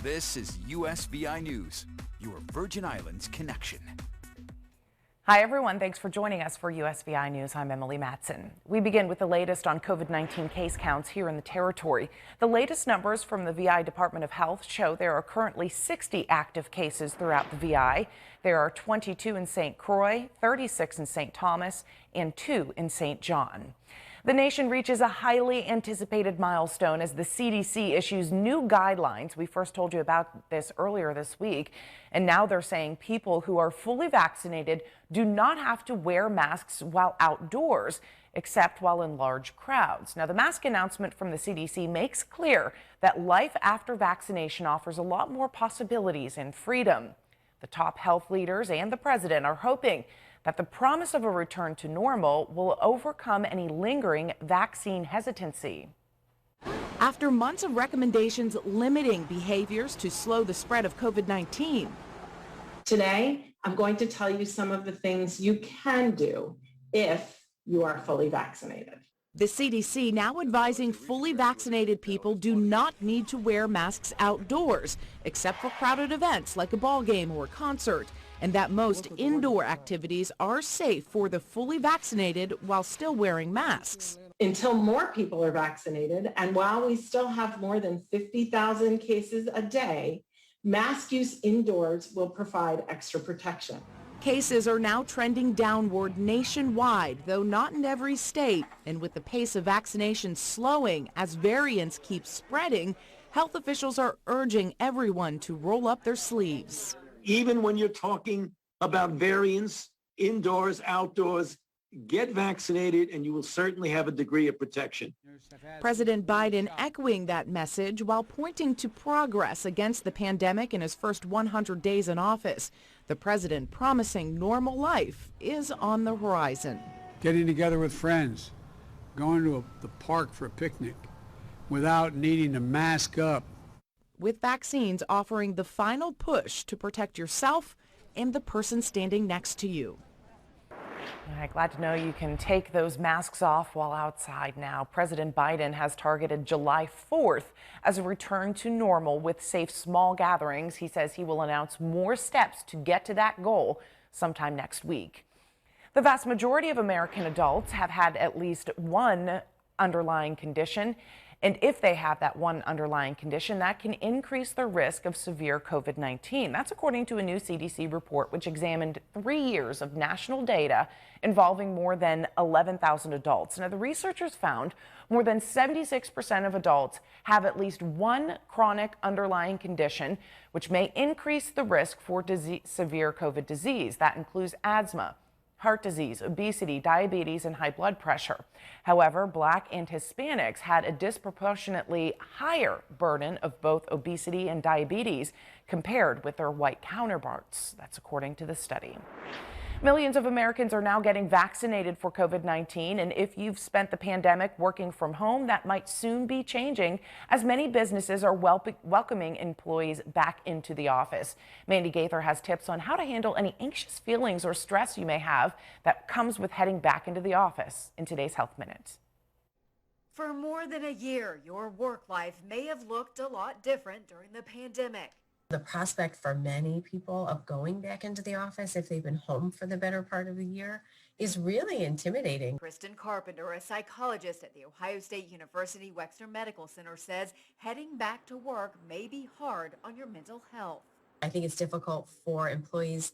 This is USVI News, your Virgin Islands connection. Hi, everyone. Thanks for joining us for USVI News. I'm Emily Matson. We begin with the latest on COVID-19 case counts here in the territory. The latest numbers from the VI Department of Health show there are currently 60 active cases throughout the VI. There are 22 in St. Croix, 36 in St. Thomas, and 2 in St. John. The nation reaches a highly anticipated milestone as the CDC issues new guidelines. We first told you about this earlier this week, and now they're saying people who are fully vaccinated do not have to wear masks while outdoors, except while in large crowds. Now, the mask announcement from the CDC makes clear that life after vaccination offers a lot more possibilities and freedom. The top health leaders and the president are hoping that the promise of a return to normal will overcome any lingering vaccine hesitancy. After months of recommendations limiting behaviors to slow the spread of COVID-19. Today, I'm going to tell you some of the things you can do if you are fully vaccinated. The CDC now advising fully vaccinated people do not need to wear masks outdoors, except for crowded events like a ball game or a concert, and that most indoor activities are safe for the fully vaccinated while still wearing masks. Until more people are vaccinated, and while we still have more than 50,000 cases a day, mask use indoors will provide extra protection. Cases are now trending downward nationwide, though not in every state. And with the pace of vaccinations slowing as variants keep spreading, health officials are urging everyone to roll up their sleeves. Even when you're talking about variants, indoors, outdoors, get vaccinated and you will certainly have a degree of protection. President Biden echoing that message while pointing to progress against the pandemic in his first 100 days in office. The president promising normal life is on the horizon. Getting together with friends, going to the park for a picnic without needing to mask up. With vaccines offering the final push to protect yourself and the person standing next to you. Glad to know you can take those masks off while outside now. President Biden has targeted July 4th as a return to normal with safe small gatherings. He says he will announce more steps to get to that goal sometime next week. The vast majority of American adults have had at least one underlying condition. And if they have that one underlying condition, that can increase the risk of severe COVID-19. That's according to a new CDC report, which examined 3 years of national data involving more than 11,000 adults. Now, the researchers found more than 76% of adults have at least one chronic underlying condition, which may increase the risk for severe COVID disease. That includes asthma, heart disease, obesity, diabetes, and high blood pressure. However, Black and Hispanics had a disproportionately higher burden of both obesity and diabetes compared with their white counterparts. That's according to the study. Millions of Americans are now getting vaccinated for COVID-19, and if you've spent the pandemic working from home, that might soon be changing as many businesses are welcoming employees back into the office. Mandy Gaither has tips on how to handle any anxious feelings or stress you may have that comes with heading back into the office in today's Health Minute. For more than a year, your work life may have looked a lot different during the pandemic. The prospect for many people of going back into the office if they've been home for the better part of the year is really intimidating. Kristen Carpenter, a psychologist at the Ohio State University Wexner Medical Center, says heading back to work may be hard on your mental health. I think it's difficult for employees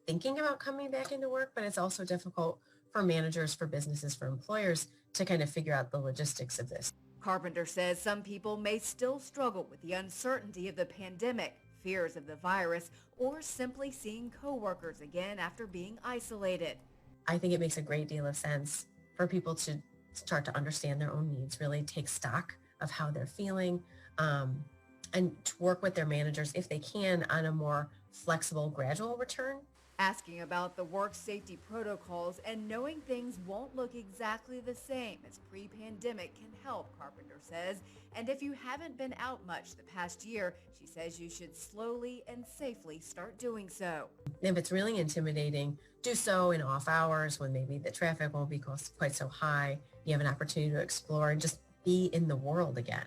thinking about coming back into work, but it's also difficult for managers, for businesses, for employers to kind of figure out the logistics of this. Carpenter says some people may still struggle with the uncertainty of the pandemic, fears of the virus, or simply seeing coworkers again after being isolated. I think it makes a great deal of sense for people to start to understand their own needs, really take stock of how they're feeling, and to work with their managers if they can on a more flexible, gradual return. Asking about the work safety protocols and knowing things won't look exactly the same as pre-pandemic can help, Carpenter says. And if you haven't been out much the past year, she says you should slowly and safely start doing so. If it's really intimidating, do so in off hours when maybe the traffic won't be quite so high. You have an opportunity to explore and just be in the world again.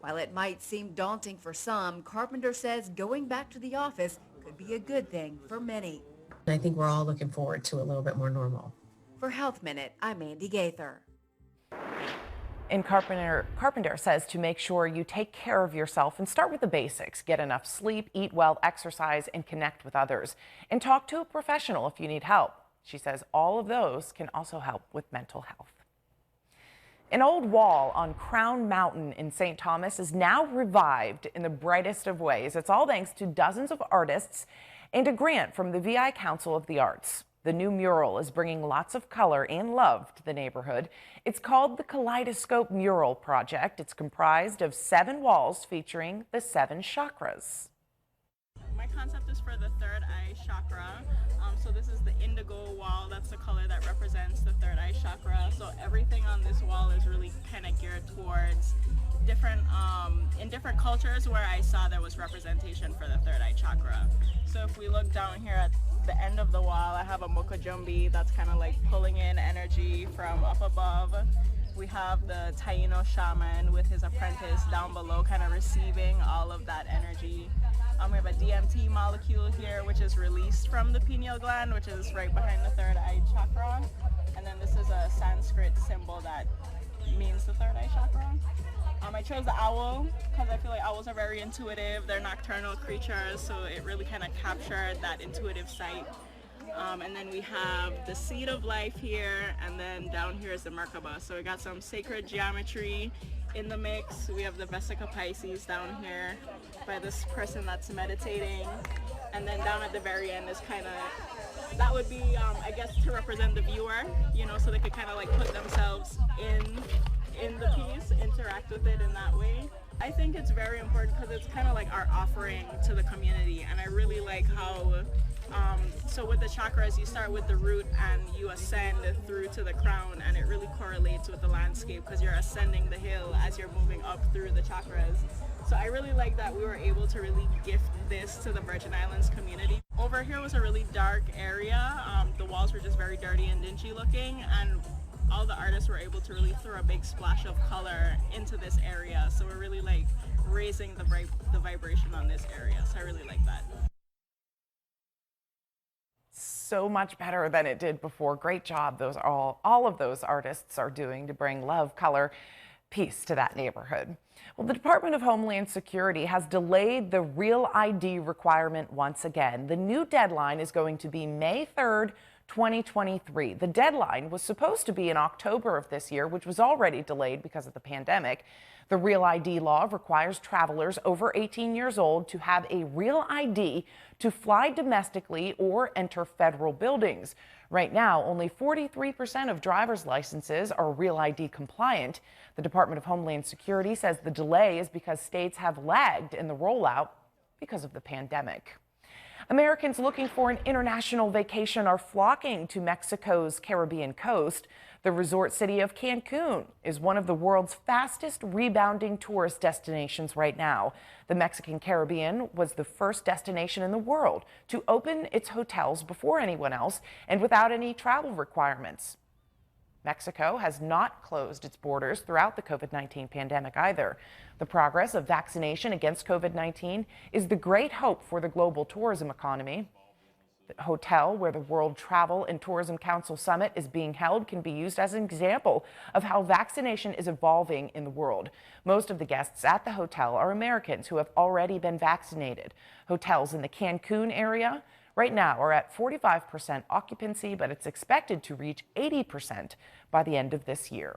While it might seem daunting for some, Carpenter says going back to the office could be a good thing for many. I think we're all looking forward to a little bit more normal. For Health Minute, I'm Andy Gaither. And Carpenter says to make sure you take care of yourself and start with the basics. Get enough sleep, eat well, exercise, and connect with others. And talk to a professional if you need help. She says all of those can also help with mental health. An old wall on Crown Mountain in St. Thomas is now revived in the brightest of ways. It's all thanks to dozens of artists and a grant from the VI Council of the Arts. The new mural is bringing lots of color and love to the neighborhood. It's called the Kaleidoscope Mural project. It's comprised of 7 walls featuring the 7 chakras. My concept is for the third eye chakra. So this is the indigo wall. That's the color that represents the third eye chakra. So everything on this wall is really kind of geared towards different, in different cultures where I saw there was representation for the third eye chakra. So if we look down here at the end of the wall, I have a mokajumbi that's kind of like pulling in energy from up above. We have the Taino shaman with his apprentice down below kind of receiving all of that energy. We have a DMT molecule here, which is released from the pineal gland, which is right behind the third eye chakra. And then this is a Sanskrit symbol that means the third eye chakra. I chose the owl because I feel like owls are very intuitive. They're nocturnal creatures, so it really kind of captured that intuitive sight. And then we have the seed of life here, and then down here is the Merkaba. So we got some sacred geometry in the mix. We have the Vesica Pisces down here by this person that's meditating. And then down at the very end is kind of, that would be, I guess, to represent the viewer, you know, so they could kind of like put themselves in the piece, interact with it in that way. I think it's very important because it's kind of like our offering to the community, and I really like how, so with the chakras, you start with the root and you ascend through to the crown, and it really correlates with the landscape because you're ascending the hill as you're moving up through the chakras. So I really like that we were able to really gift this to the Virgin Islands community. Over here was a really dark area. The walls were just very dirty and dingy looking, and all the artists were able to really throw a big splash of color into this area. So we're really like raising the vibration on this area. So I really like that. So much better than it did before. Great job all of those artists are doing to bring love, color, peace to that neighborhood. Well, the Department of Homeland Security has delayed the Real ID requirement once again. The new deadline is going to be May 3rd, 2023. The deadline was supposed to be in October of this year, which was already delayed because of the pandemic. The Real ID law requires travelers over 18 years old to have a Real ID to fly domestically or enter federal buildings. Right now, only 43% of driver's licenses are Real ID compliant. The Department of Homeland Security says the delay is because states have lagged in the rollout because of the pandemic. Americans looking for an international vacation are flocking to Mexico's Caribbean coast. The resort city of Cancun is one of the world's fastest rebounding tourist destinations right now. The Mexican Caribbean was the first destination in the world to open its hotels before anyone else and without any travel requirements. Mexico has not closed its borders throughout the COVID-19 pandemic either. The progress of vaccination against COVID-19 is the great hope for the global tourism economy. The hotel where the World Travel and Tourism Council Summit is being held can be used as an example of how vaccination is evolving in the world. Most of the guests at the hotel are Americans who have already been vaccinated. Hotels in the Cancun area right now are at 45% occupancy, but it's expected to reach 80% by the end of this year.